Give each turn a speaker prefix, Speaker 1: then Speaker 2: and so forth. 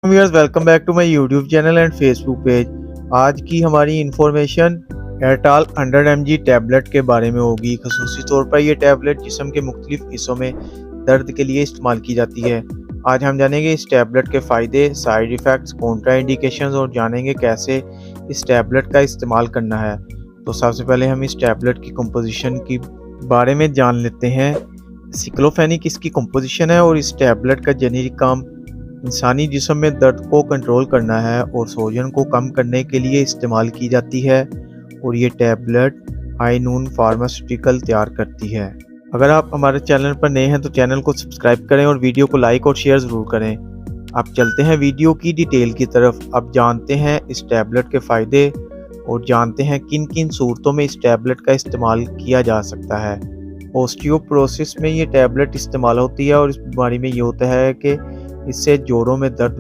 Speaker 1: Viewers, welcome back to my YouTube channel and Facebook page. आज की हमारी information एयरटाल 100 mg tablet के बारे में होगी। खसूसी तौर पर यह टैबलेट जिस्म के मुख्तलिफ हिस्सों में दर्द के लिए इस्तेमाल की जाती है। आज हम जानेंगे इस टैबलेट के फ़ायदे, साइड इफ़ेक्ट्स, कॉन्ट्रा इंडिकेशंस और जानेंगे कैसे इस टैबलेट का इस्तेमाल करना है। तो सबसे पहले हम इस टैबलेट की कंपोजिशन के बारे में जान लेते हैं। साइक्लोफेनिक इसकी कंपोजिशन है और इस टैबलेट का जेनेरिक काम इंसानी जिस्म में दर्द को कंट्रोल करना है और सोजन को कम करने के लिए इस्तेमाल की जाती है और ये टैबलेट हाई नून फार्मास्यूटिकल तैयार करती है। अगर आप हमारे चैनल पर नए हैं तो चैनल को सब्सक्राइब करें और वीडियो को लाइक और शेयर ज़रूर करें। अब चलते हैं वीडियो की डिटेल की तरफ। अब जानते हैं इस टैबलेट के फ़ायदे और जानते हैं किन किन सूरतों में इस टैबलेट का इस्तेमाल किया जा सकता है। ऑस्टियोपोरोसिस में ये टैबलेट इस्तेमाल होती है और इस बीमारी में ये होता है कि इससे जोड़ों में दर्द